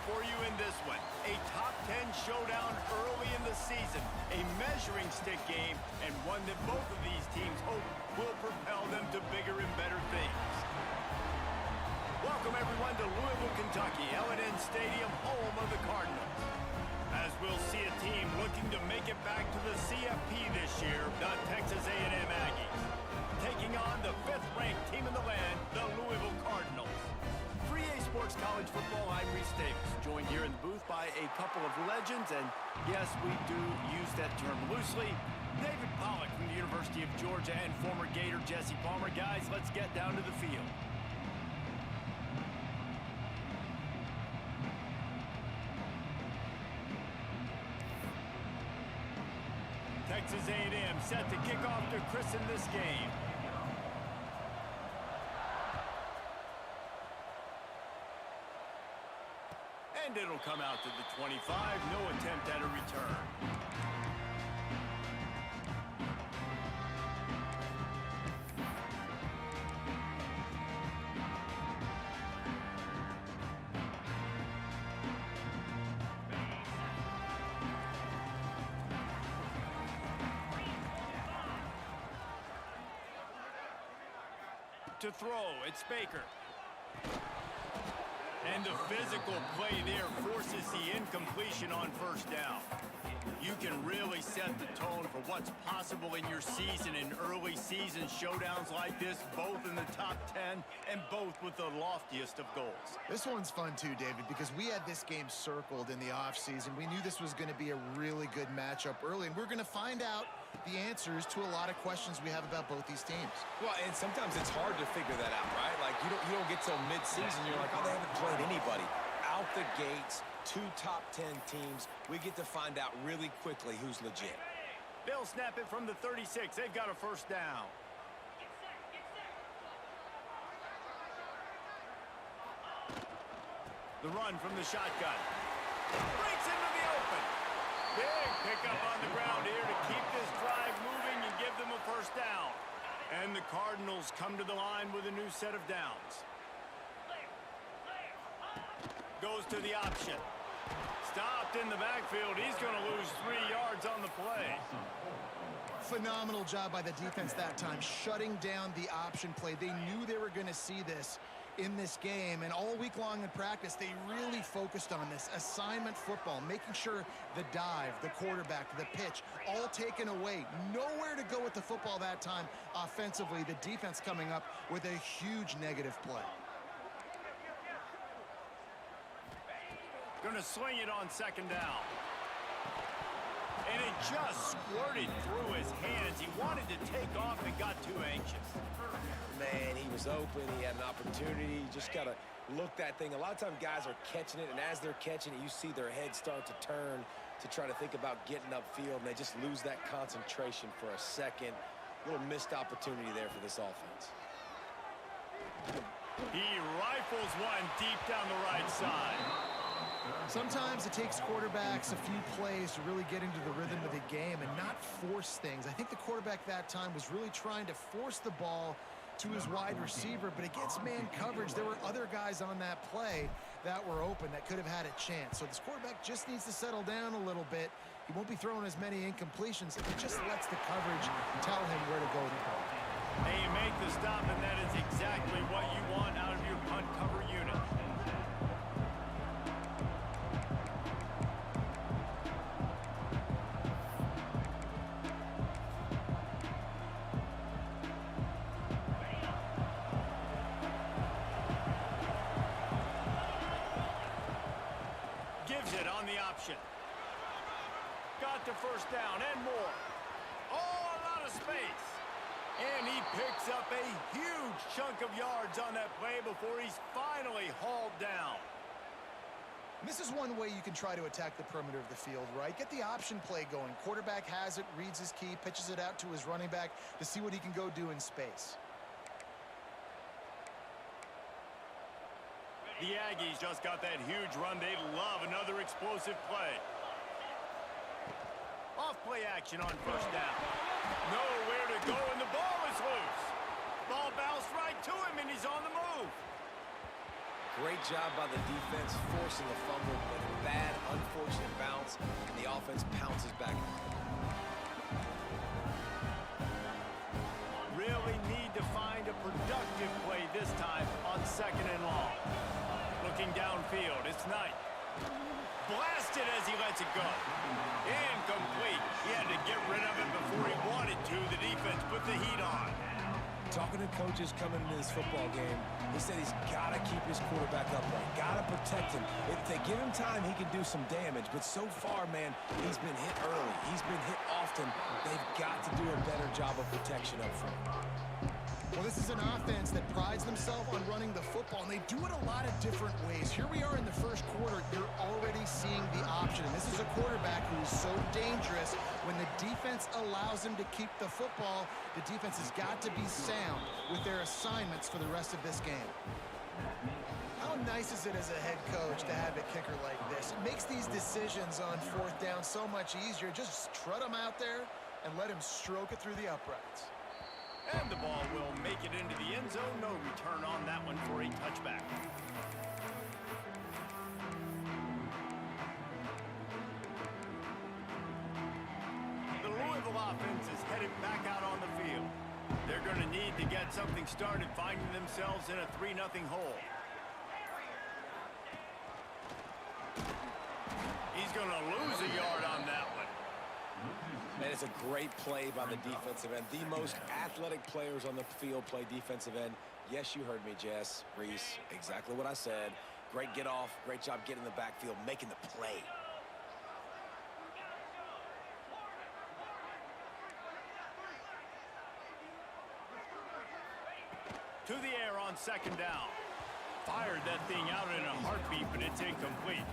for you in this one. A top 10 showdown early in the season, a measuring stick game, and one that both of these teams hope will propel them to bigger and better things. Welcome, everyone, to Louisville, Kentucky, L&N Stadium, home of the Cardinals. As we'll see a team looking to make it back to the CFP this year, the Texas A&M Aggies, taking on the 5th-ranked team in the land, the Louisville Cardinals. For EA Sports College Football, I'm Reese Davis, joined here in the booth by a couple of legends, and yes, we do use that term loosely. David Pollack from the University of Georgia and former Gator Jesse Palmer. Guys, let's get down to the field. Texas A&M set to kick off to christen this game. And it'll come out to the 25. No attempt at a return. To throw, it's Baker. And the physical play there forces the incompletion on first down. You can really set the tone for what's possible in your season in early season showdowns like this, both in the top 10 and both with the loftiest of goals. This one's fun too, David, because we had this game circled in the offseason. We knew this was going to be a really good matchup early, and we're going to find out the answers to a lot of questions we have about both these teams. Well, and sometimes it's hard to figure that out, right? Like, you don't get till mid-season, you're like, oh, they haven't played anybody. Out the gates, 2 top 10 teams. We get to find out really quickly who's legit. They'll snap it from the 36. They've got a first down. The run from the shotgun. Breaks into the open. Big pickup on the ground here to keep this drive moving and give them a first down. And the Cardinals come to the line with a new set of downs. Goes to the option. Stopped in the backfield. He's going to lose 3 yards on the play. Phenomenal job by the defense that time, shutting down the option play. They knew they were going to see this in this game, and all week long in practice, they really focused on this assignment football, making sure the dive, the quarterback, the pitch, all taken away. Nowhere to go with the football that time offensively. The defense coming up with a huge negative play. Going to sling it on second down. And it just squirted through his hands. He wanted to take off and got too anxious. Man, he was open. He had an opportunity. You just got to look that thing. A lot of times guys are catching it, and as they're catching it, you see their head start to turn to try to think about getting upfield, and they just lose that concentration for a second. A little missed opportunity there for this offense. He rifles one deep down the right side. Sometimes it takes quarterbacks a few plays to really get into the rhythm of the game and not force things. I think the quarterback that time was really trying to force the ball to his wide receiver, but against man coverage, there were other guys on that play that were open that could have had a chance. So this quarterback just needs to settle down a little bit. He won't be throwing as many incompletions if he just lets the coverage tell him where to go with the ball. And you make the stop, and that is exactly what you want out of your punt cover unit. Gives it on the option. Got the first down and more. Oh, a lot of space. And he picks up a huge chunk of yards on that play before he's finally hauled down. This is one way you can try to attack the perimeter of the field, right? Get the option play going. Quarterback has it, reads his key, pitches it out to his running back to see what he can go do in space. The Aggies just got that huge run. They love another explosive play. Off play action on first down. Nowhere to go, and the ball is loose. Ball bounced right to him, and he's on the move. Great job by the defense forcing a fumble, but a bad, unfortunate bounce, and the offense pounces back. Really need to find a productive play this time on 2nd and long. Looking downfield, it's Knight. Blasted as he lets it go. Incomplete. He had to get rid of it before he wanted to. The defense put the heat on. Talking to coaches coming into this football game, he said he's got to keep his quarterback upright, got to protect him. If they give him time, he can do some damage. But so far, man, he's been hit early. He's been hit often. They've got to do a better job of protection up front. Well, this is an offense that prides themselves on running the football, and they do it a lot of different ways. Here we are in the first quarter. You're already seeing the option. And this is a quarterback who is so dangerous. When the defense allows him to keep the football, the defense has got to be sound with their assignments for the rest of this game. How nice is it as a head coach to have a kicker like this? It makes these decisions on 4th down so much easier. Just trot him out there and let him stroke it through the uprights. And the ball will make it into the end zone. No return on that one for a touchback. The Louisville offense is headed back out on the field. They're going to need to get something started, finding themselves in a 3-0 hole. He's going to lose a yard on that one. And it's a great play by the defensive end. The most athletic players on the field play defensive end. Yes, you heard me, Jess, Reese. Exactly what I said. Great get off. Great job getting in the backfield, making the play. To the air on 2nd down. Fired that thing out in a heartbeat, but it's incomplete.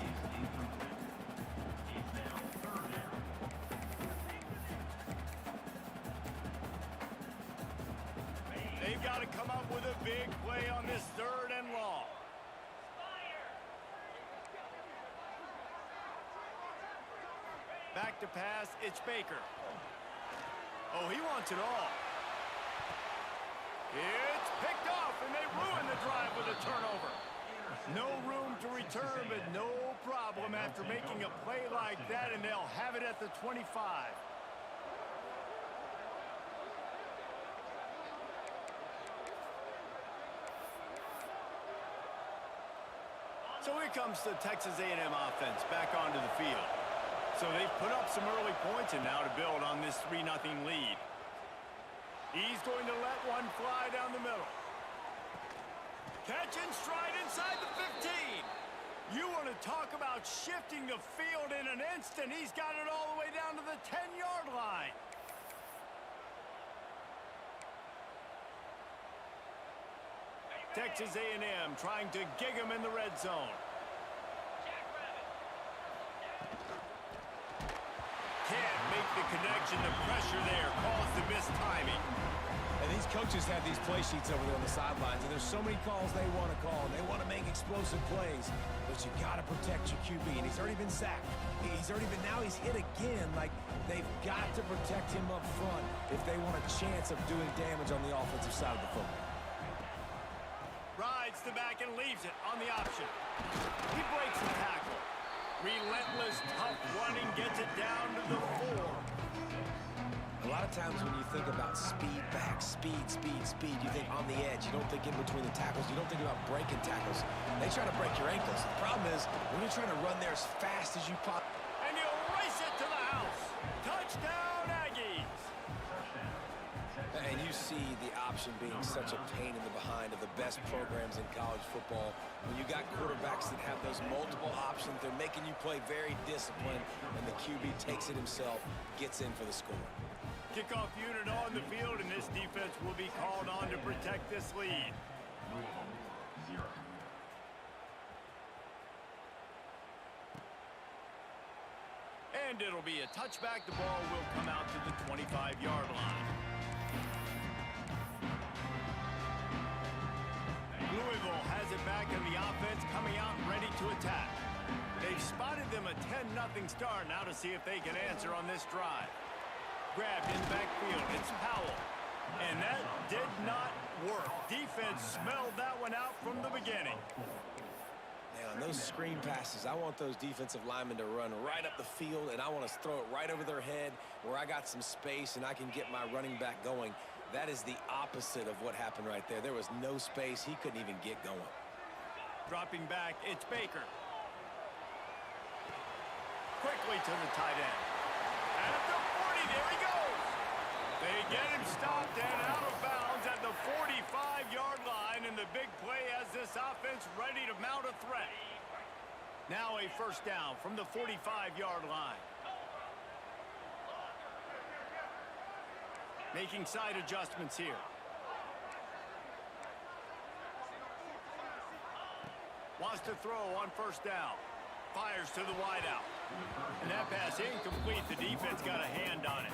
They've got to come up with a big play on this 3rd and long. Back to pass, it's Baker. Oh, he wants it all. It's picked off, and they ruin the drive with a turnover. No room to return, but no problem after making a play like that, and they'll have it at the 25. So here comes the Texas A&M offense back onto the field. So they've put up some early points and now to build on this 3-0 lead. He's going to let one fly down the middle. Catch and stride inside the 15. You want to talk about shifting the field in an instant. He's got it all the way down to the 10-yard line. Texas A&M trying to gig him in the red zone. Can't make the connection. The pressure there caused the missed timing. And these coaches have these play sheets over there on the sidelines, and there's so many calls they want to call. They want to make explosive plays, but you got to protect your QB, and he's already been sacked. Now he's hit again. Like, they've got to protect him up front if they want a chance of doing damage on the offensive side of the football. Rides the back and leaves it on the option. He breaks the tackle. Relentless, tough running, gets it down to the 4. A lot of times when you think about speed back, speed, you think on the edge. You don't think in between the tackles. You don't think about breaking tackles. They try to break your ankles. The problem is when you're trying to run there as fast as you possibly. And you race it to the house. Touchdown, Aggies. And you see the option being such a pain in the behind of the best programs in college football. When you got quarterbacks that have those multiple options, they're making you play very disciplined, and the QB takes it himself, gets in for the score. Kickoff unit on the field, and this defense will be called on to protect this lead. And it'll be a touchback. The ball will come out to the 25-yard line. Louisville has it back in the offense, coming out ready to attack. They've spotted them a 10-0 start. Now to see if they can answer on this drive. Grabbed in the backfield. It's Powell. And that did not work. Defense smelled that one out from the beginning. those screen passes, I want those defensive linemen to run right up the field, and I want to throw it right over their head where I got some space and I can get my running back going. That is the opposite of what happened right there. There was no space. He couldn't even get going. Dropping back, it's Baker. Quickly to the tight end. At the 40, there he goes. They get him stopped and out of bounds at the 45-yard line, and the big play has this offense ready to mount a threat. Now a first down from the 45-yard line. Making side adjustments here. Wants to throw on first down. Fires to the wideout. And that pass incomplete. The defense got a hand on it.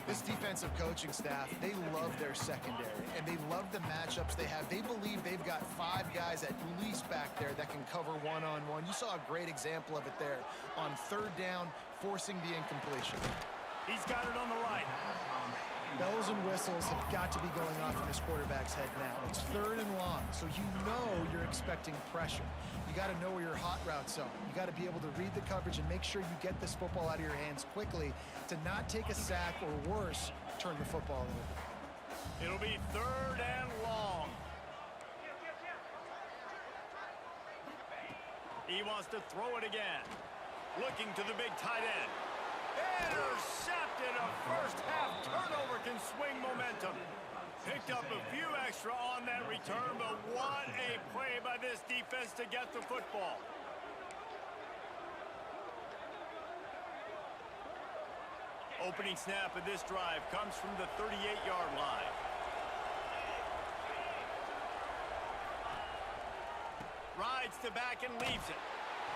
This defensive coaching staff, they love their secondary, and they love the matchups they have. They believe they've got 5 guys at least back there that can cover one-on-one. You saw a great example of it there on third down, forcing the incompletion. He's got it on the right. Bells and whistles have got to be going off in this quarterback's head now. It's third and long, so you know you're expecting pressure. You got to know where your hot routes are. You got to be able to read the coverage and make sure you get this football out of your hands quickly to not take a sack or worse, turn the football over. It'll be third and long. He wants to throw it again. Looking to the big tight end. Intercepted. A first-half turnover can swing momentum. Picked up a few extra on that return, but what a play by this defense to get the football. Opening snap of this drive comes from the 38-yard line. Rides to back and leaves it.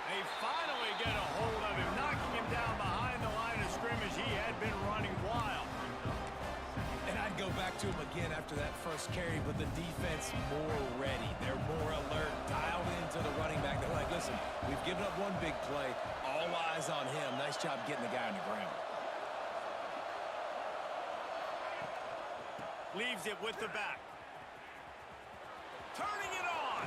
They finally get a hold of him, knocking him down behind the line of scrimmage. He had been running wild. And I'd go back to him again after that first carry, but the defense more ready. They're more alert, dialed into the running back. They're like, listen, we've given up one big play. All eyes on him. Nice job getting the guy on the ground. Leaves it with the back. Turning it on.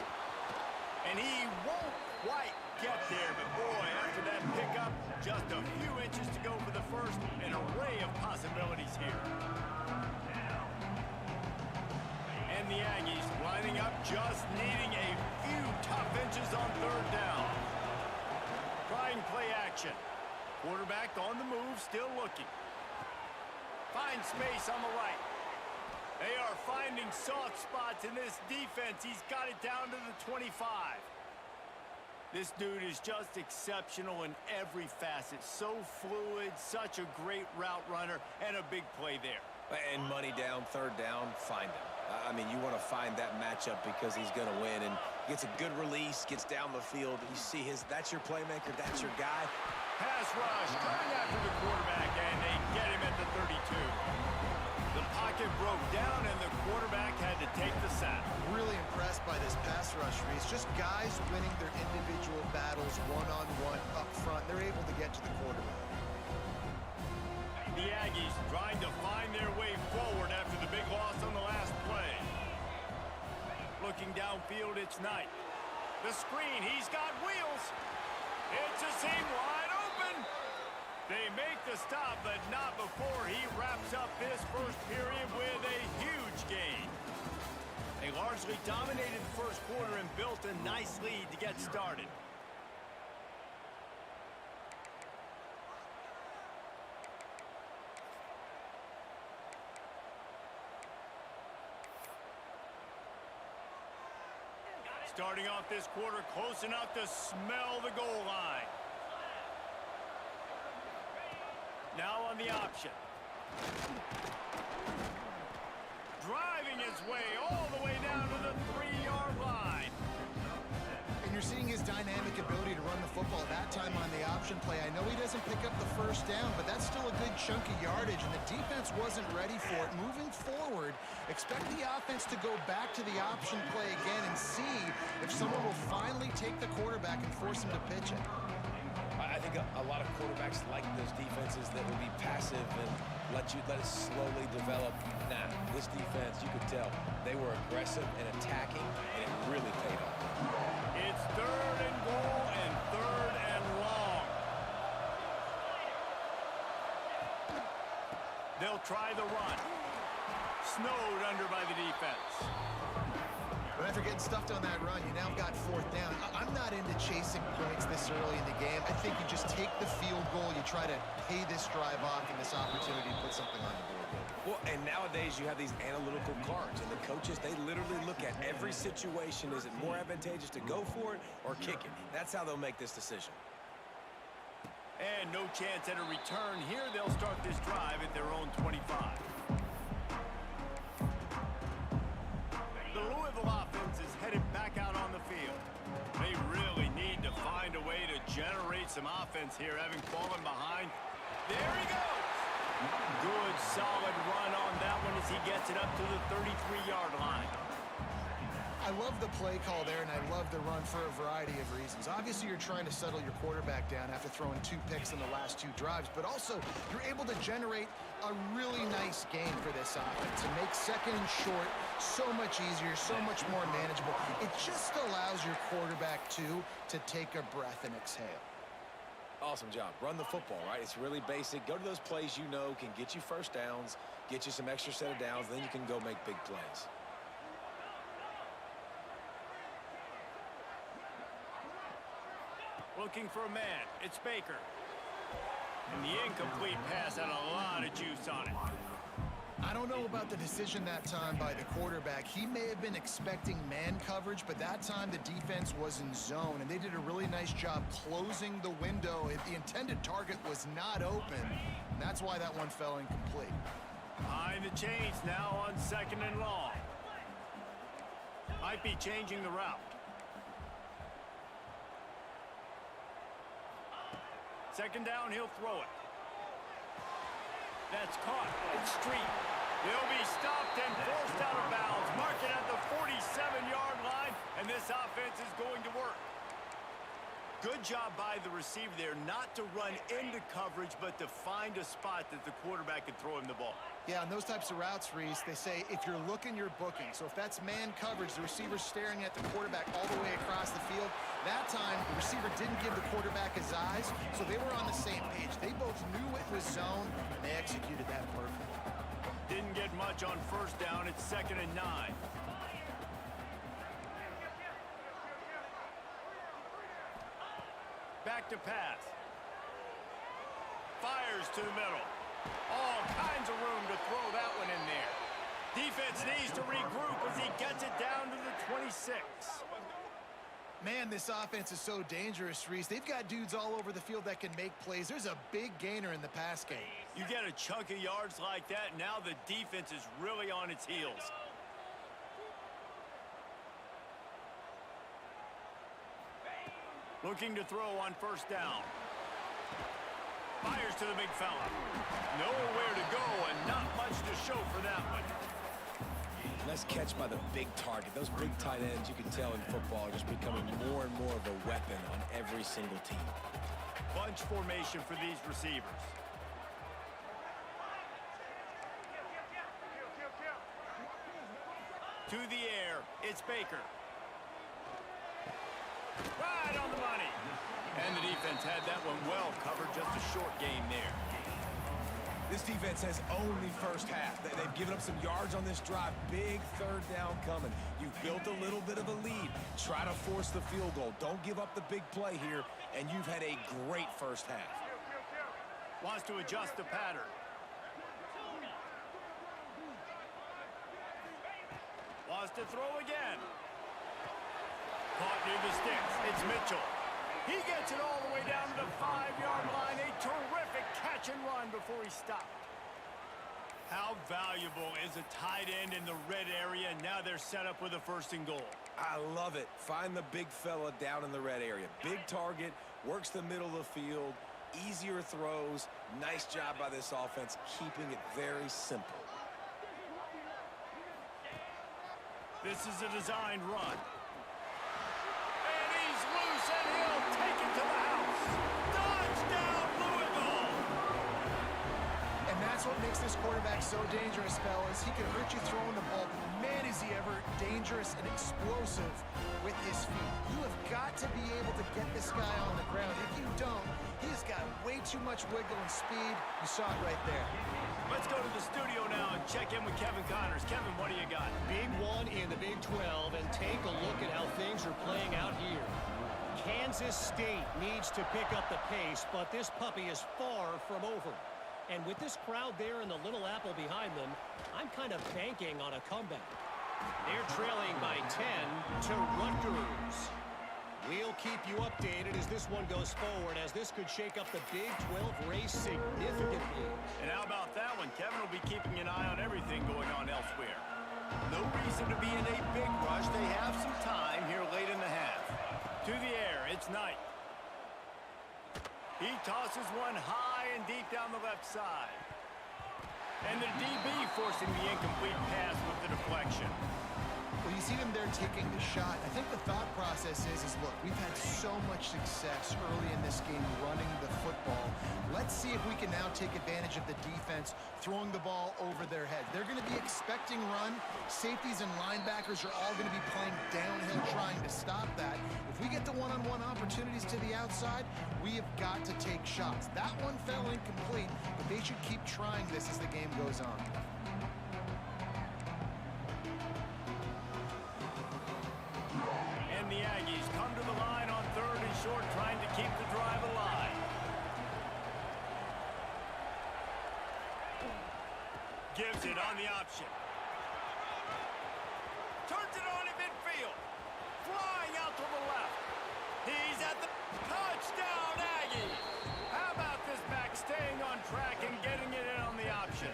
And he won't quite get there, but boy, after that pickup, just a few inches to go for the first. An array of possibilities here. And the Aggies lining up, just needing a few tough inches on third down. Trying play action. Quarterback on the move, still looking. Finds space on the right. They are finding soft spots in this defense. He's got it down to the 25. This dude is just exceptional in every facet. So fluid, such a great route runner, and a big play there. And money down, third down, find him. I mean, you want to find that matchup because he's going to win, and gets a good release, gets down the field. You see that's your playmaker, that's your guy. Pass rush, coming after the quarterback, and they get him at the 32. The pocket broke down, and the quarterback had to take the sack. Really impressed by this pass rush, Reese. Just guys winning their individual battles one-on-one up front. They're able to get to the quarterback. The Aggies trying to find their way forward after the big loss on the last play. Looking downfield, it's Knight. The screen, he's got wheels. It's a seam wide open. They make the stop, but not before he wraps up this first period with a huge gain. They largely dominated the first quarter and built a nice lead to get started. Starting off this quarter close enough to smell the goal line. Now on the option. Driving his way all the way down to the 3-yard line. And you're seeing his dynamic ability to run the football that time on the option play. I know he doesn't pick up the first down, but that's still a good chunk of yardage, and the defense wasn't ready for it. Moving forward, expect the offense to go back to the option play again and see if someone will finally take the quarterback and force him to pitch it. I think a lot of quarterbacks like those defenses that will be passive and let it slowly develop. Nah, this defense, you could tell, they were aggressive and attacking, and it really paid off. It's third and goal They'll try the run. Snowed under by the defense. But after getting stuffed on that run, you now got fourth down. I'm not into chasing points this early in the game. I think you just take the field goal. You try to pay this drive off and this opportunity to put something on the board. Well, and nowadays you have these analytical cards, and the coaches, they literally look at every situation. Is it more advantageous to go for it or kick it? That's how they'll make this decision. And no chance at a return here. They'll start this drive at their own 25. The Louisville offense is headed back out on the field. They really need to find a way to generate some offense here, having fallen behind. There he goes. Good, solid run on that one as he gets it up to the 33-yard line. I love the play call there, and I love the run for a variety of reasons. Obviously, you're trying to settle your quarterback down after throwing 2 picks in the last 2 drives, but also you're able to generate a really nice game for this offense and make second and short so much easier, so much more manageable. It just allows your quarterback, too, to take a breath and exhale. Awesome job. Run the football, right? It's really basic. Go to those plays you know can get you first downs, get you some extra set of downs, then you can go make big plays. Looking for a man. It's Baker. And the incomplete pass had a lot of juice on it. I don't know about the decision that time by the quarterback. He may have been expecting man coverage, but that time the defense was in zone, and they did a really nice job closing the window. The intended target was not open, and that's why that one fell incomplete. Behind the chains now on second and long. Might be changing the route. Second down, he'll throw it. That's caught. It's Street. He'll be stopped and forced out of bounds. Mark it at the 47-yard line, and this offense is going to work. Good job by the receiver there not to run into coverage, but to find a spot that the quarterback could throw him the ball. Yeah, on those types of routes, Reese, they say if you're looking, you're booking. So if that's man coverage, the receiver's staring at the quarterback all the way across the field. That time, the receiver didn't give the quarterback his eyes, so they were on the same page. They both knew it was zone, and they executed that perfectly. Didn't get much on first down. It's 2nd and 9. Back to pass. Fires to the middle. All kinds of room to throw that one in there. Defense needs to regroup as he gets it down to the 26. Man, this offense is so dangerous, Reese. They've got dudes all over the field that can make plays. There's a big gainer in the pass game. You get a chunk of yards like that, now the defense is really on its heels. Looking to throw on first down. Fires to the big fella. Nowhere to go and not much to show for that one. Nice catch by the big target. Those big tight ends, you can tell in football, are just becoming more and more of a weapon on every single team. Bunch formation for these receivers. To the air, it's Baker. Right on the money. And the defense had that one well covered, just a short game there. This defense has only first half. They've given up some yards on this drive. Big third down coming. You've built a little bit of a lead. Try to force the field goal. Don't give up the big play here, and you've had a great first half. Wants to adjust the pattern. Wants to throw again. Caught near the sticks. It's Mitchell. He gets it all the way down to the 5-yard line. A terrific catch and run before he stopped. How valuable is a tight end in the red area? Now they're set up with a 1st and goal. I love it. Find the big fella down in the red area. Big target, works the middle of the field, easier throws. Nice job by this offense, keeping it very simple. This is a designed run. And he's loose, and he'll take it to the house. Touchdown, Louisville! And that's what makes this quarterback so dangerous, fellas. He can hurt you throwing the ball. Man, is he ever dangerous and explosive with his feet. You have got to be able to get this guy on the ground. If you don't, he's got way too much wiggle and speed. You saw it right there. Let's go to the studio now and check in with Kevin Connors. Kevin, what do you got? Big one in the Big 12, and take a look at how things are playing out here. Kansas State needs to pick up the pace, but this puppy is far from over. And with this crowd there and the Little Apple behind them, I'm kind of banking on a comeback. They're trailing by 10 to Rutgers. We'll keep you updated as this one goes forward, as this could shake up the Big 12 race significantly. And how about that one? Kevin will be keeping an eye on everything going on elsewhere. No reason to be in a big rush. They have some time here late in the half. To the air, it's Knight. He tosses one high and deep down the left side. And the DB forcing the incomplete pass with the deflection. Well, you see them there taking the shot. I think the thought process is look, we've had so much success early in this game running the football. Let's see if we can now take advantage of the defense throwing the ball over their heads. They're going to be expecting run. Safeties and linebackers are all going to be playing downhill trying to stop that. If we get the one-on-one opportunities to the outside, we have got to take shots. That one fell incomplete, but they should keep trying this as the game goes on. The Aggies come to the line on 3rd and short, trying to keep the drive alive. Gives it on the option. Turns it on in midfield. Flying out to the left. He's at the touchdown, Aggies. How about this back staying on track and getting it in on the option?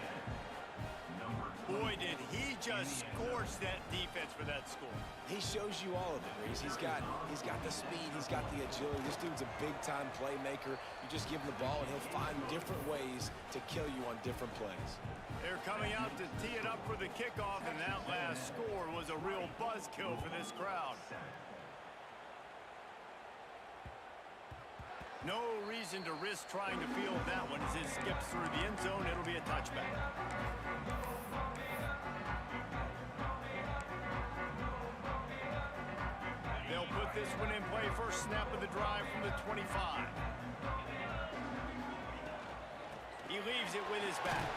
Boy, did he just scorch that defense for that score. He shows you all of it, Reese. He's got the speed, he's got the agility. This dude's a big-time playmaker. You just give him the ball, and he'll find different ways to kill you on different plays. They're coming out to tee it up for the kickoff, and that last score was a real buzzkill for this crowd. No reason to risk trying to field that one as it skips through the end zone. It'll be a touchback. They'll put this one in play. First snap of the drive from the 25. He leaves it with his back.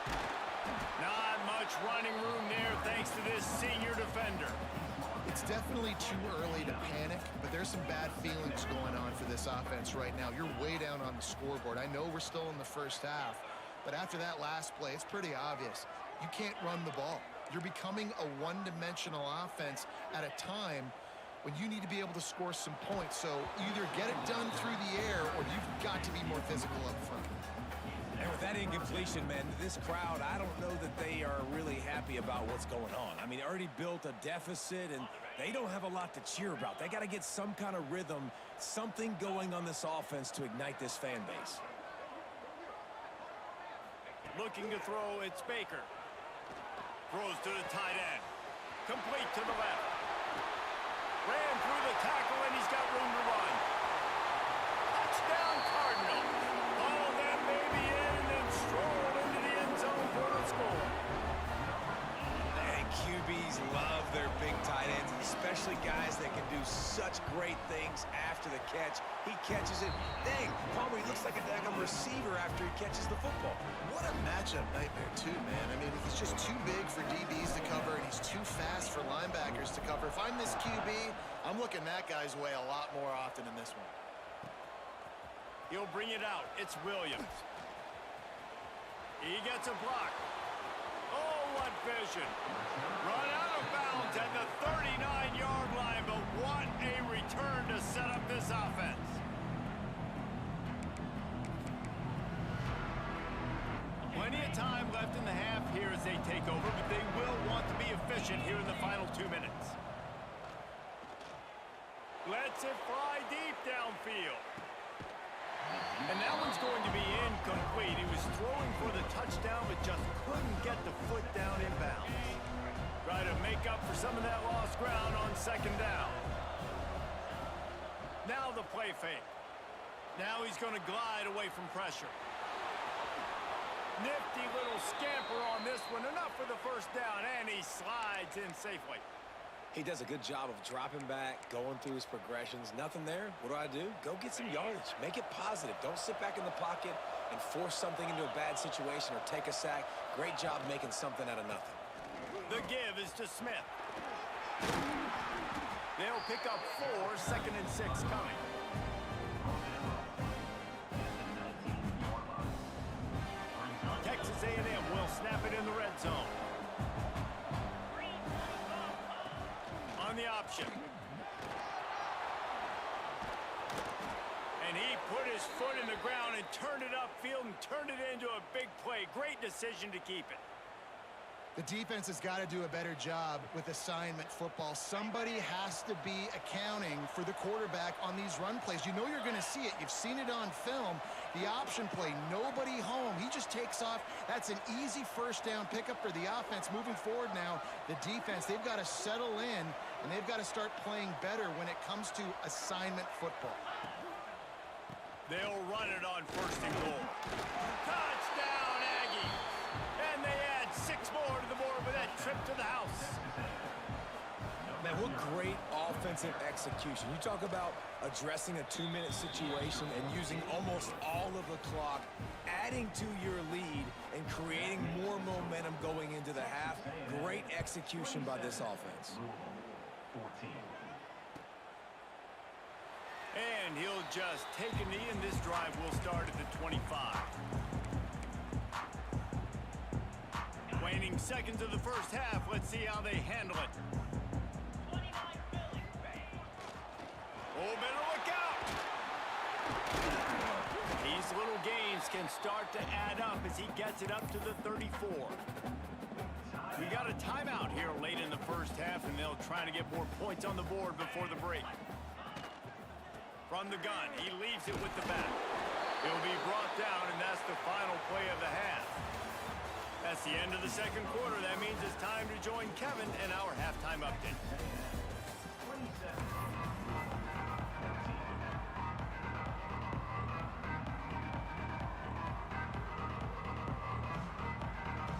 Not much running room there thanks to this senior defender. It's definitely too early to panic, but there's some bad feelings going on for this offense right now. You're way down on the scoreboard. I know we're still in the first half, but after that last play, it's pretty obvious. You can't run the ball. You're becoming a one-dimensional offense at a time when you need to be able to score some points. So either get it done through the air or you've got to be more physical up front. And with that incompletion, man, this crowd, I don't know that they are really happy about what's going on. I mean, already built a deficit, and they don't have a lot to cheer about. They got to get some kind of rhythm, something going on this offense to ignite this fan base. Looking to throw, it's Baker. Throws to the tight end. Complete to the left. Ran through the tackle, and he's got room to run. Touchdown, Cardinals. Follow that baby in and then stroll into the end zone for the score. And QBs love their big tight ends, especially guys that can do such great things after the catch. He catches it. Dang, Palmer, he looks like a daggone receiver after he catches the football. What a matchup nightmare, too, man. I mean, he's just too big for DBs to cover, and he's too fast for linebackers to cover. If I'm this QB, I'm looking that guy's way a lot more often in this one. He'll bring it out. It's Williams. He gets a block. Oh, what vision. Run out of bounds at the 39-yard line, but what a return to set up this offense. Plenty of time left in the half here as they take over, but they will want to be efficient here in the final 2 minutes. Lets it fly deep downfield. And that one's going to be incomplete. He was throwing for the touchdown, but just couldn't get the foot down in bounds. Try to make up for some of that lost ground on second down. Now the play fake. Now he's going to glide away from pressure. Nifty little scamper on this one. Enough for the first down, and he slides in safely. He does a good job of dropping back, going through his progressions. Nothing there. What do? Go get some yardage. Make it positive. Don't sit back in the pocket and force something into a bad situation or take a sack. Great job making something out of nothing. The give is to Smith. They'll pick up 4, 2nd and 6 coming. Texas A&M will snap it in the red zone. On the option. And he put his foot in the ground and turned it upfield and turned it into a big play. Great decision to keep it. The defense has got to do a better job with assignment football. Somebody has to be accounting for the quarterback on these run plays. You know you're going to see it. You've seen it on film. The option play, nobody home. He just takes off. That's an easy first down pickup for the offense. Moving forward now, the defense, they've got to settle in, and they've got to start playing better when it comes to assignment football. They'll run it on 1st and goal. Touchdown, Aggie! And they add 6 more to the board with that trip to the house. Man, what great offensive execution. You talk about addressing a 2-minute situation and using almost all of the clock, adding to your lead and creating more momentum going into the half. Great execution by this offense. And he'll just take a knee, and this drive will start at the 25. Waning seconds of the first half. Let's see how they handle it. Oh, better look out! These little gains can start to add up as he gets it up to the 34. We got a timeout here late in the first half, and they'll try to get more points on the board before the break. From the gun, he leaves it with the back. He'll be brought down, and that's the final play of the half. That's the end of the second quarter. That means it's time to join Kevin in our halftime update.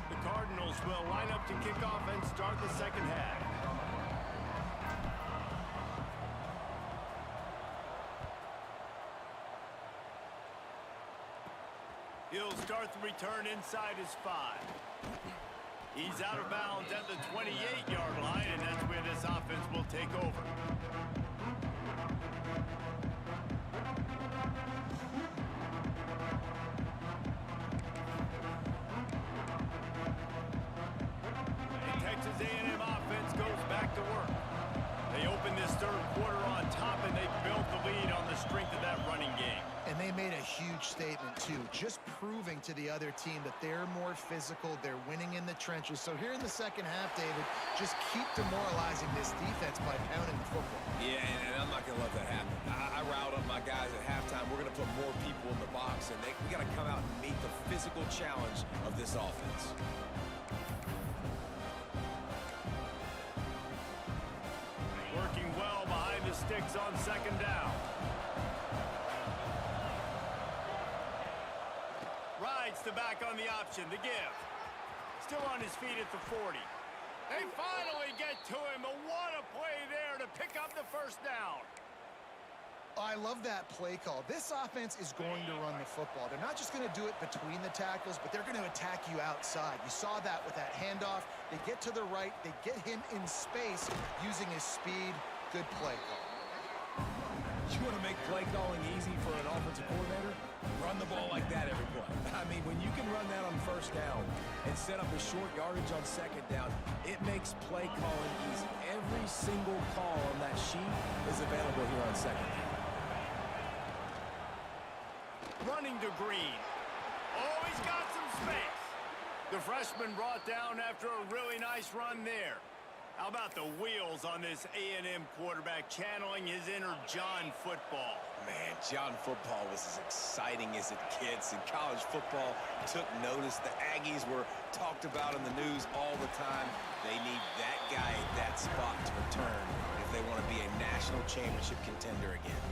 The Cardinals will line up to kick off and start the second half. He'll start the return inside his 5. He's out of bounds at the 28-yard line, and that's where this offense will take over. The Texas A&M offense goes back to work. They open this third quarter on top, and they built the lead on the strength of that running game. And they made a huge statement, too, just proving to the other team that they're more physical, they're winning in the trenches. So here in the second half, David, just keep demoralizing this defense by pounding the football. Yeah, and I'm not going to let that happen. I riled up my guys at halftime. We're going to put more people in the box, and we got to come out and meet the physical challenge of this offense. Working well behind the sticks on second down. Rides the back on the option, the give. Still on his feet at the 40. They finally get to him, but what a play there to pick up the first down. I love that play call. This offense is going to run the football. They're not just going to do it between the tackles, but they're going to attack you outside. You saw that with that handoff. They get to the right. They get him in space using his speed. Good play call. You want to make play calling easy for an offensive coordinator? Run the ball like that every play. I mean, when you can run that on first down and set up a short yardage on second down, it makes play calling easy. Every single call on that sheet is available here on second down. Running to Green. Oh, he's got some space. The freshman brought down after a really nice run there. How about the wheels on this A&M quarterback channeling his inner John football? Man, John football was as exciting as it gets, and college football took notice. The Aggies were talked about in the news all the time. They need that guy at that spot to return if they want to be a national championship contender again.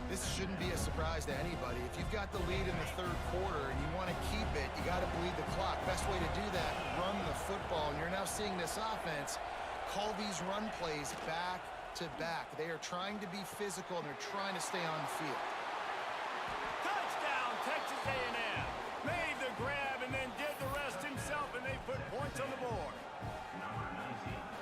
This shouldn't be a surprise to anybody. If you've got the lead in the third quarter and you want to keep it, you got to bleed the clock. Best way to do that, run the football. And you're now seeing this offense call these run plays back to back. They are trying to be physical, and they're trying to stay on the field. Touchdown, Texas A&M. Made the grab and then did the rest himself, and they put points on the board.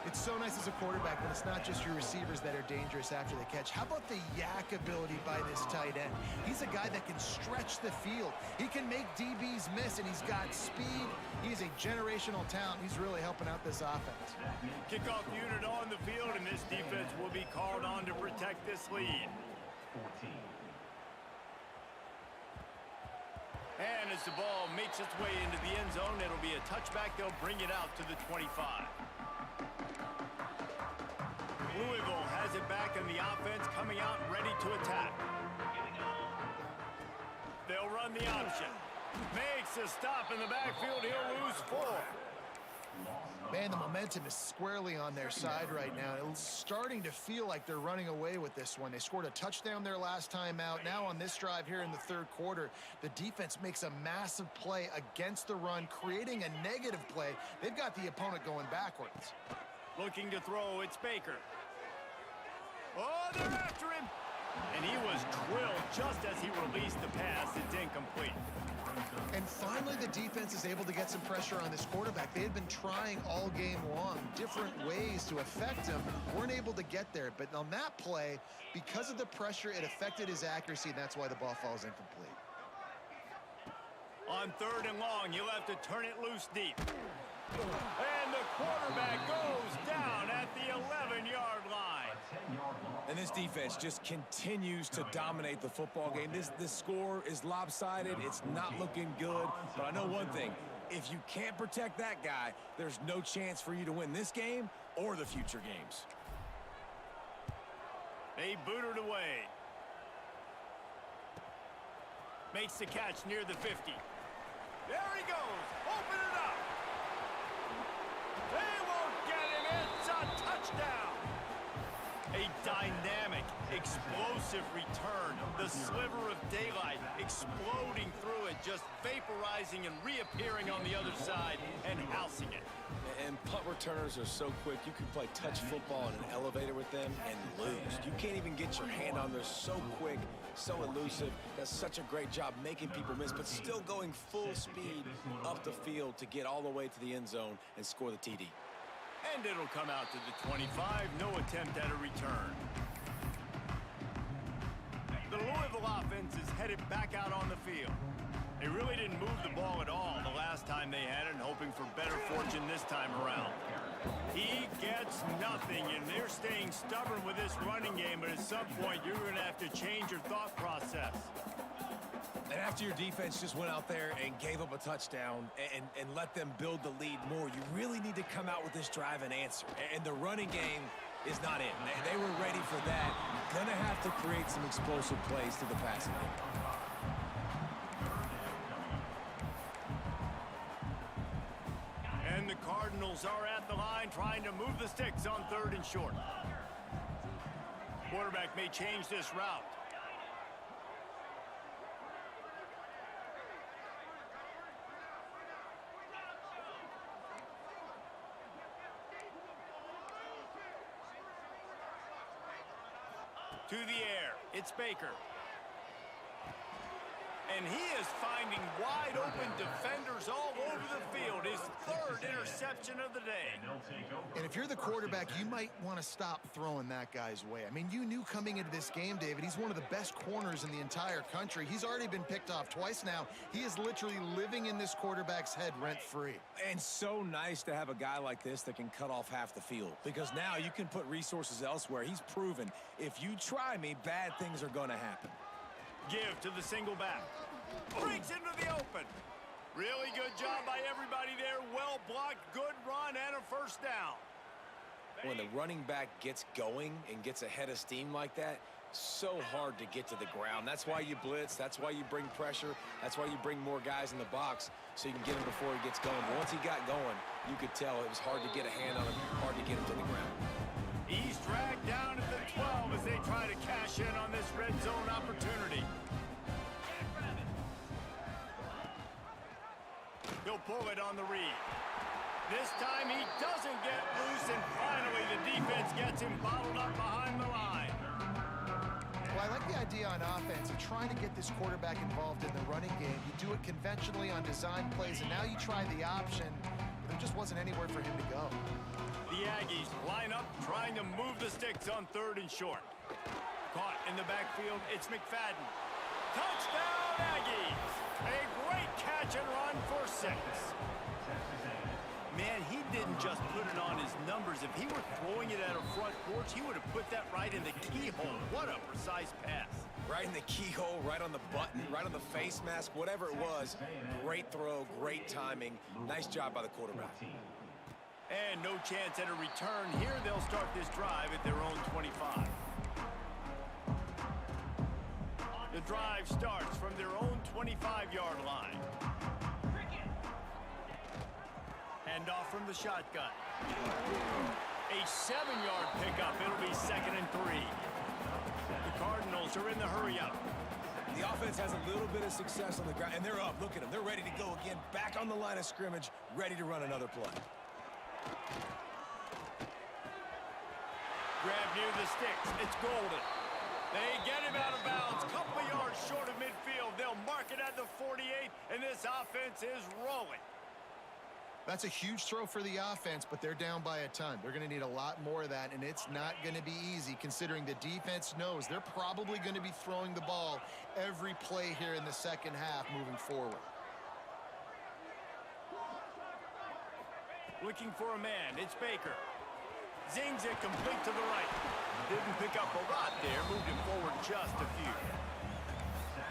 It's so nice as a quarterback when it's not just your receivers that are dangerous after the catch. How about the yak ability by this tight end? He's a guy that can stretch the field. He can make DBs miss, and he's got speed. He's a generational talent. He's really helping out this offense. Kickoff unit on the field, and this defense will be called on to protect this lead. And as the ball makes its way into the end zone, it'll be a touchback. They'll bring it out to the 25. Louisville has it back, and the offense coming out ready to attack. They'll run the option. Makes a stop in the backfield. He'll lose 4. Man, the momentum is squarely on their side right now. It's starting to feel like they're running away with this one. They scored a touchdown their last time out. Now on this drive here in the third quarter, the defense makes a massive play against the run, creating a negative play. They've got the opponent going backwards. Looking to throw, it's Baker. Oh, they're after him. And he was drilled just as he released the pass. It's incomplete. And finally, the defense is able to get some pressure on this quarterback. They had been trying all game long, different ways to affect him. Weren't able to get there. But on that play, because of the pressure, it affected his accuracy, and that's why the ball falls incomplete. On 3rd and long, you'll have to turn it loose deep. And the quarterback goes down at the 11-yard line. And this defense just continues to dominate the football game. This score is lopsided. It's not looking good. But I know one thing. If you can't protect that guy, there's no chance for you to win this game or the future games. They boot it away. Makes the catch near the 50. There he goes. Open it up. They won't get him. It's a touchdown. A dynamic, explosive return. The sliver of daylight exploding through it, just vaporizing and reappearing on the other side and housing it. And punt returners are so quick. You can play touch football in an elevator with them and lose. You can't even get your hand on them. They're so quick, so elusive. Does such a great job making people miss, but still going full speed up the field to get all the way to the end zone and score the TD. And it'll come out to the 25. No attempt at a return. The Louisville offense is headed back out on the field. They really didn't move the ball at all the last time they had it, and hoping for better fortune this time around. He gets nothing, and they're staying stubborn with this running game, but at some point you're going to have to change your thought process. And after your defense just went out there and gave up a touchdown and let them build the lead more, you really need to come out with this drive and answer. And the running game is not in. They were ready for that. Gonna have to create some explosive plays to the passing game. And the Cardinals are at the line trying to move the sticks on 3rd and short. Quarterback may change this route. To the air, it's Baker. And he is finding wide open defenders all over the field. His 3rd interception of the day. And if you're the quarterback, you might want to stop throwing that guy's way. I mean, you knew coming into this game, David, he's one of the best corners in the entire country. He's already been picked off twice now. He is literally living in this quarterback's head rent-free. And so nice to have a guy like this that can cut off half the field, because now you can put resources elsewhere. He's proven if you try me, bad things are going to happen. Give to the single back. Breaks into the open. Really good job by everybody there. Well blocked, good run, and a 1st down. When the running back gets going and gets ahead of steam like that, so hard to get to the ground. That's why you blitz. That's why you bring pressure. That's why you bring more guys in the box so you can get him before he gets going. But once he got going, you could tell it was hard to get a hand on him, hard to get him to the ground. He's dragged down at the 12 as they try to cash in on this red zone opportunity. pull it on the read. This time he doesn't get loose, and finally the defense gets him bottled up behind the line. Well, I like the idea on offense of trying to get this quarterback involved in the running game. You do it conventionally on design plays, and now you try the option, but there just wasn't anywhere for him to go. The Aggies line up, trying to move the sticks on 3rd and short. Caught in the backfield, it's McFadden. Touchdown, Aggies! A great catch and run for 6. Man, he didn't just put it on his numbers. If he were throwing it at a front porch, he would have put that right in the keyhole. What a precise pass. Right in the keyhole, right on the button, right on the face mask, whatever it was. Great throw, great timing. Nice job by the quarterback. And no chance at a return here. They'll start this drive at their own 25. The drive starts from their own 25-yard line. Hand off from the shotgun. A 7-yard pickup. It'll be 2nd and 3. The Cardinals are in the hurry-up. The offense has a little bit of success on the ground, and they're up. Look at them. They're ready to go again. Back on the line of scrimmage, ready to run another play. Grab near the sticks. It's Golden. They get him out of bounds. Couple of yards short of midfield. They'll mark it at the 48, and this offense is rolling. That's a huge throw for the offense, but they're down by a ton. They're going to need a lot more of that, and it's not going to be easy considering the defense knows they're probably going to be throwing the ball every play here in the second half moving forward. Looking for a man. It's Baker. Zings it complete to the right. Didn't pick up a lot there. Moved him forward just a few.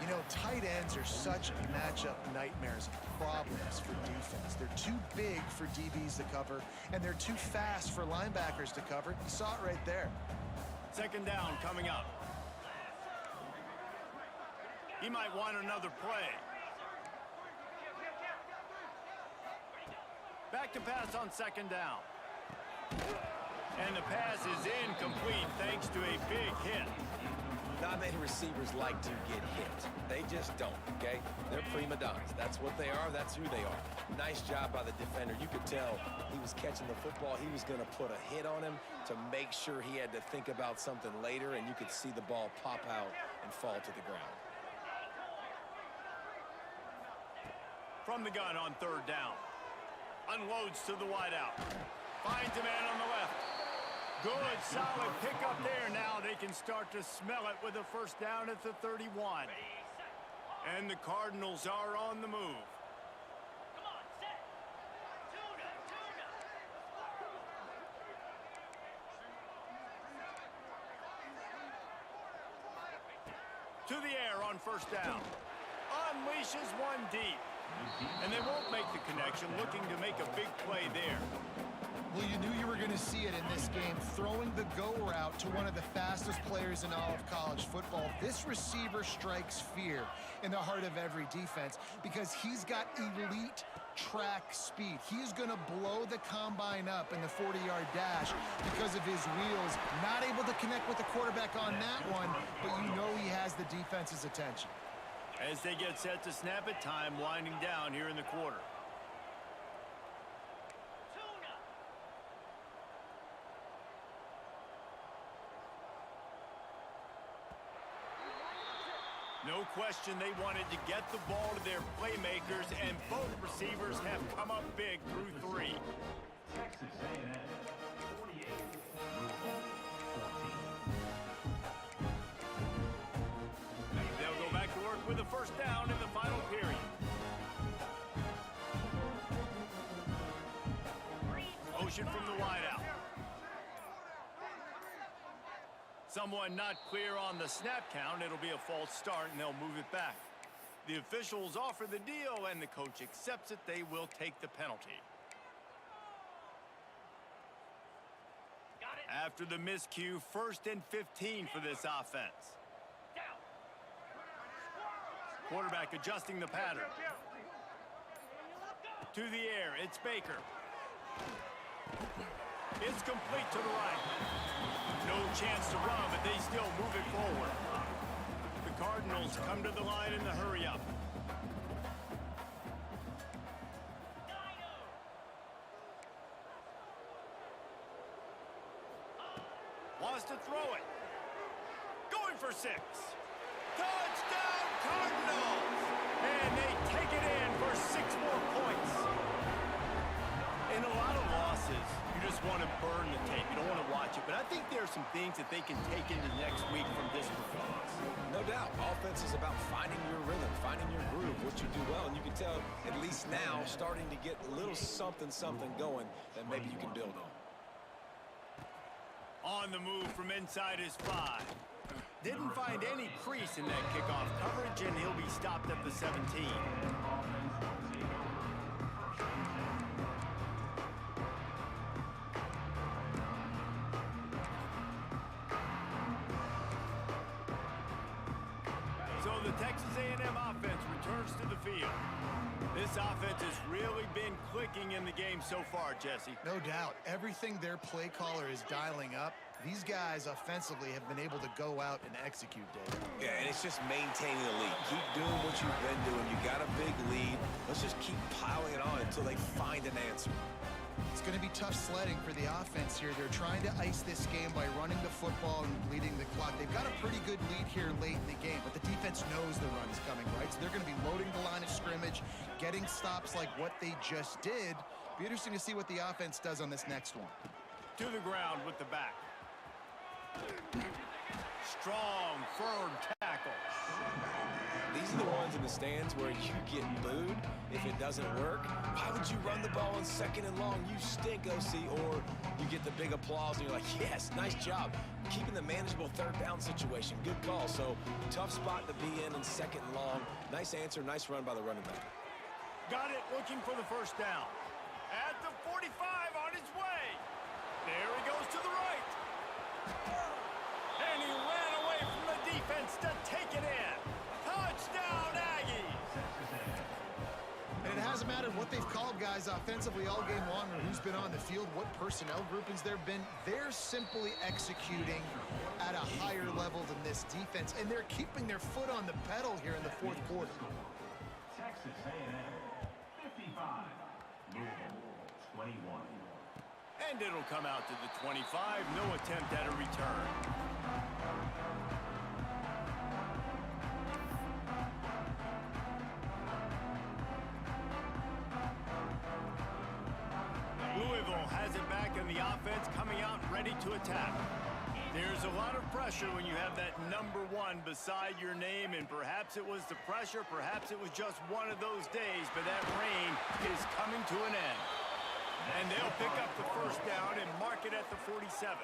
You know, tight ends are such matchup nightmares, problems for defense. They're too big for DBs to cover, and they're too fast for linebackers to cover. You saw it right there. 2nd down coming up. He might want another play. Back to pass on 2nd down. And the pass is incomplete thanks to a big hit. Not many receivers like to get hit. They just don't, okay? They're prima donnas. That's what they are. That's who they are. Nice job by the defender. You could tell he was catching the football. He was going to put a hit on him to make sure he had to think about something later, and you could see the ball pop out and fall to the ground. From the gun on 3rd down. Unloads to the wideout. Finds a man on the left. Good, solid pickup there. Now they can start to smell it with a 1st down at the 31. And the Cardinals are on the move. To the air on 1st down. Unleashes one deep. And they won't make the connection, looking to make a big play there. Well, you knew you were going to see it in this game, throwing the go route to one of the fastest players in all of college football. This receiver strikes fear in the heart of every defense because he's got elite track speed. He's going to blow the combine up in the 40-yard dash because of his wheels. Not able to connect with the quarterback on that one, but you know he has the defense's attention. As they get set to snap it, time winding down here in the quarter. No question they wanted to get the ball to their playmakers, and both receivers have come up big through 3. Texas A&M 48, They'll go back to work with a 1st down in the final period. Motion from the wideout. Someone not clear on the snap count. It'll be a false start, and they'll move it back. The officials offer the deal, and the coach accepts it. They will take the penalty. After the miscue, 1st and 15 for this offense. Quarterback adjusting the pattern. To the air, it's Baker. It's complete to the right. No chance to run, but they still move it forward. The Cardinals come to the line in the hurry-up. throw it. Going for 6. Touchdown, Cardinals! And they take it in for 6 more points. In a lot of losses, you just want to burn the tape. You don't want to watch it. But I think there are some things that they can take into next week from this performance. No doubt. Offense is about finding your rhythm, finding your groove, what you do well. And you can tell, at least now, starting to get a little something going that maybe you can build on. On the move from inside his 5. Didn't find any crease in that kickoff coverage, and he'll be stopped at the 17. So the Texas A&M offense returns to the field. This offense has really been clicking in the game so far, Jesse. No doubt. Everything their play caller is dialing up, these guys offensively have been able to go out and execute, Dave. Yeah, and it's just maintaining the lead. Keep doing what you've been doing. You got a big lead. Let's just keep piling it on until they find an answer. It's going to be tough sledding for the offense here. They're trying to ice this game by running the football and bleeding the clock. They've got a pretty good lead here late in the game, but the defense knows the run's coming, right? So they're going to be loading the line of scrimmage, getting stops like what they just did. Be interesting to see what the offense does on this next one. To the ground with the back. Strong, firm tackle. These are the ones in the stands where you get booed if it doesn't work. Why would you run the ball on 2nd and long? You stink, OC. Or you get the big applause and you're like, yes, nice job. Keeping the manageable 3rd down situation. Good call. So tough spot to be in 2nd and long. Nice answer, nice run by the running back. Got it, looking for the 1st down. At the 45 on his way. There he goes to the right. And he ran away from the defense to take it in. Touchdown, Aggies! And it hasn't mattered what they've called guys offensively all game long or who's been on the field, what personnel groupings there have been. They're simply executing at a higher level than this defense, and they're keeping their foot on the pedal here in the 4th quarter. Texas A&M 55, Louisville 21. And it'll come out to the 25. No attempt at a return. Louisville has it back in the offense, coming out ready to attack. There's a lot of pressure when you have that number 1 beside your name, and perhaps it was the pressure, perhaps it was just one of those days, but that reign is coming to an end. And they'll pick up the 1st down and mark it at the 47.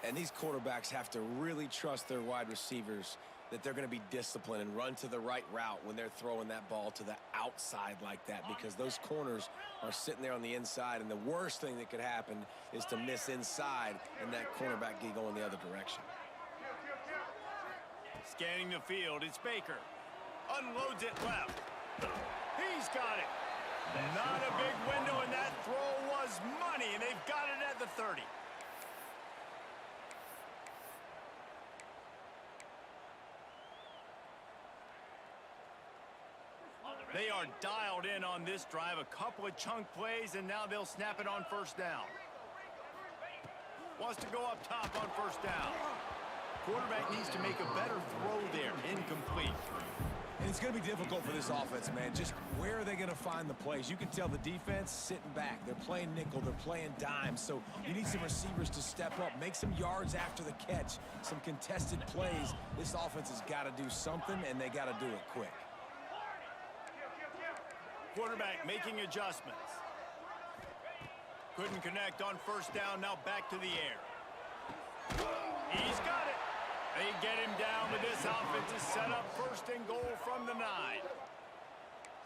And these quarterbacks have to really trust their wide receivers that they're going to be disciplined and run to the right route when they're throwing that ball to the outside like that, because those corners are sitting there on the inside, and the worst thing that could happen is to miss inside and that cornerback get going the other direction. Scanning the field, it's Baker. Unloads it left. He's got it. Not a big window, and that throw was money, and they've got it at the 30. They are dialed in on this drive. A couple of chunk plays, and now they'll snap it on 1st down. Wants to go up top on 1st down. Quarterback needs to make a better throw there. Incomplete. And it's going to be difficult for this offense, man. Just where are they going to find the plays? You can tell the defense sitting back. They're playing nickel. They're playing dime. So you need some receivers to step up, make some yards after the catch, some contested plays. This offense has got to do something, and they got to do it quick. Quarterback making adjustments. Couldn't connect on 1st down. Now back to the air. He's got it. They get him down, but this offense is set up 1st and goal from the 9.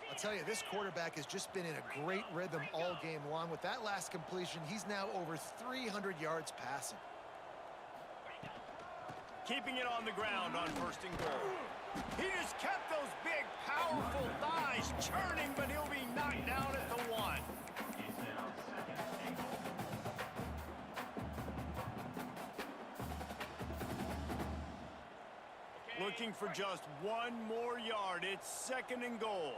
I'll tell you, this quarterback has just been in a great rhythm all game long. With that last completion, he's now over 300 yards passing. Keeping it on the ground on 1st and goal. He just kept those big, powerful thighs churning, but he'll be knocked down at the 1. Looking for just 1 more yard. It's 2nd and goal.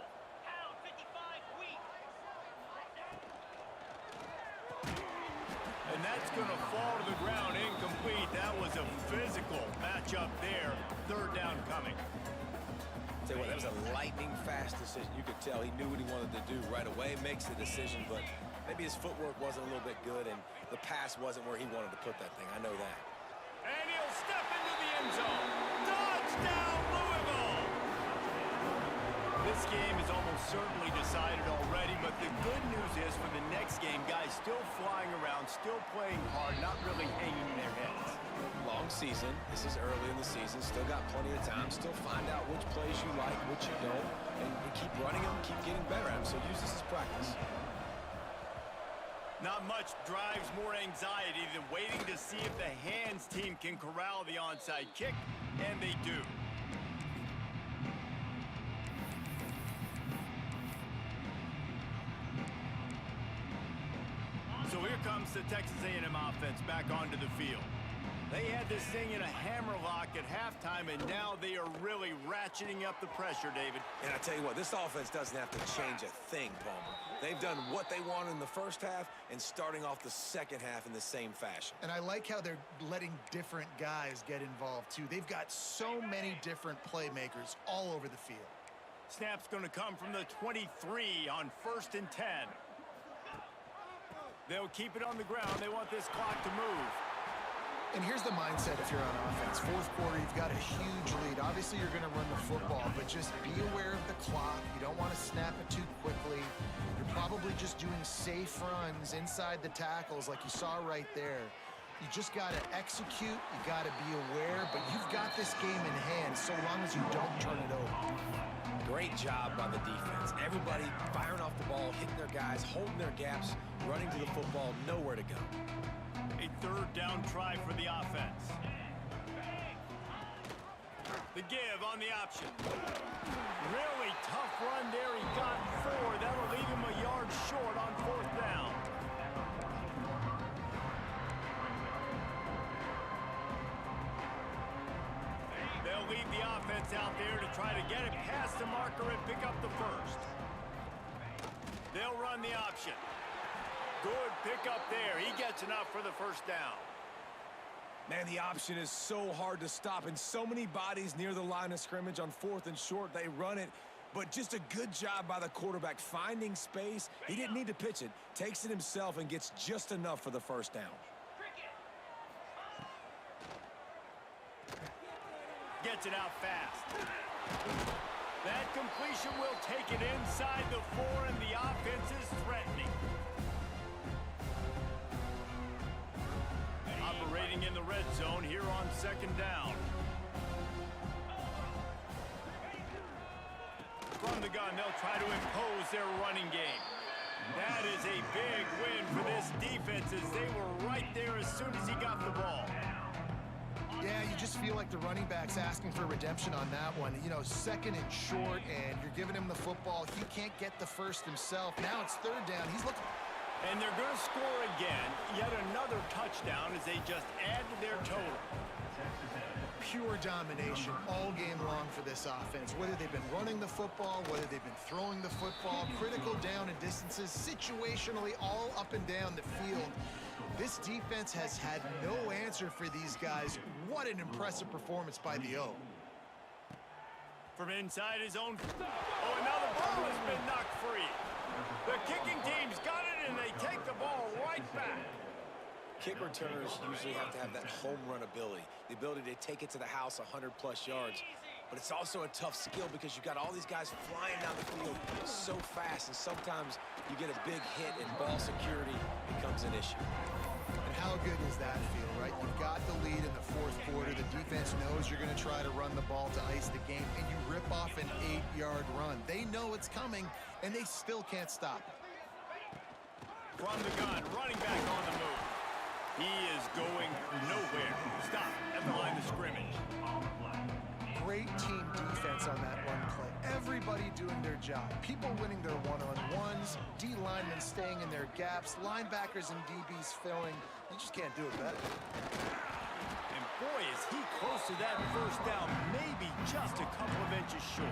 And that's going to fall to the ground incomplete. That was a physical matchup there. Third down coming. Tell you what, that was a lightning-fast decision. You could tell he knew what he wanted to do right away, makes the decision, but maybe his footwork wasn't a little bit good, and the pass wasn't where he wanted to put that thing. I know that. And he'll step into the end zone. Touchdown, Louisville! This game is almost certainly decided already, but the good news is for the next game, guys still flying around, still playing hard, not really hanging their heads. Long season. This is early in the season. Still got plenty of time. Still find out which plays you like, which you don't, and keep running them, keep getting better at them. So use this as practice. Not much drives more anxiety than waiting to see if the hands team can corral the onside kick, and they do. So here comes the Texas A&M offense back onto the field. They had this thing in a hammerlock at halftime, and now they are really ratcheting up the pressure, David. And I tell you what, this offense doesn't have to change a thing, Palmer. They've done what they wanted in the first half and starting off the second half in the same fashion. And I like how they're letting different guys get involved, too. They've got so many different playmakers all over the field. Snap's going to come from the 23 on 1st and 10. They'll keep it on the ground. They want this clock to move. And here's the mindset if you're on offense. Fourth quarter, you've got a huge lead. Obviously, you're going to run the football, but just be aware of the clock. You don't want to snap it too quickly. You're probably just doing safe runs inside the tackles like you saw right there. You just got to execute. You got to be aware, but you've got this game in hand so long as you don't turn it over. Great job by the defense. Everybody firing off the ball, hitting their guys, holding their gaps, running to the football, nowhere to go. A third down try for the offense. The give on the option. Really tough run there. He got 4. That'll leave him a yard short on 4th down. They'll leave the offense out there to try to get it past the marker and pick up the first. They'll run the option. Good pickup there. He gets enough for the first down. Man, the option is so hard to stop, and so many bodies near the line of scrimmage on 4th and short. They run it, but just a good job by the quarterback finding space. He didn't need to pitch it. Takes it himself and gets just enough for the first down. Gets it out fast. That completion will take it inside the 4, and the offense is threatening. Operating in the red zone here on 2nd down. From the gun, they'll try to impose their running game. That is a big win for this defense as they were right there as soon as he got the ball. Yeah, you just feel like the running back's asking for redemption on that one. You know, 2nd and short, and you're giving him the football. He can't get the first himself. Now it's 3rd down. He's looking... And they're going to score again. Yet another touchdown as they just add to their total. Pure domination all game long for this offense. Whether they've been running the football, whether they've been throwing the football, critical down and distances, situationally all up and down the field. This defense has had no answer for these guys. What an impressive performance by the O. From inside his own... Oh, another ball has been knocked free. The kicking team's got it, and they take the ball right back. Kick returners usually have to have that home run ability, the ability to take it to the house 100-plus yards. But it's also a tough skill because you've got all these guys flying down the field so fast, and sometimes you get a big hit and ball security becomes an issue. And how good does that feel, right? You've got the lead in the 4th quarter. The defense knows you're going to try to run the ball to ice the game, and you rip off an 8-yard run. They know it's coming, and they still can't stop it. From the gun, running back on the move. He is going nowhere. Stop at the line of scrimmage. Great team defense on that run play. Everybody doing their job. People winning their one-on-ones, D-linemen staying in their gaps, linebackers and DBs filling. You just can't do it better. And boy, is he close to that first down, maybe just a couple of inches short.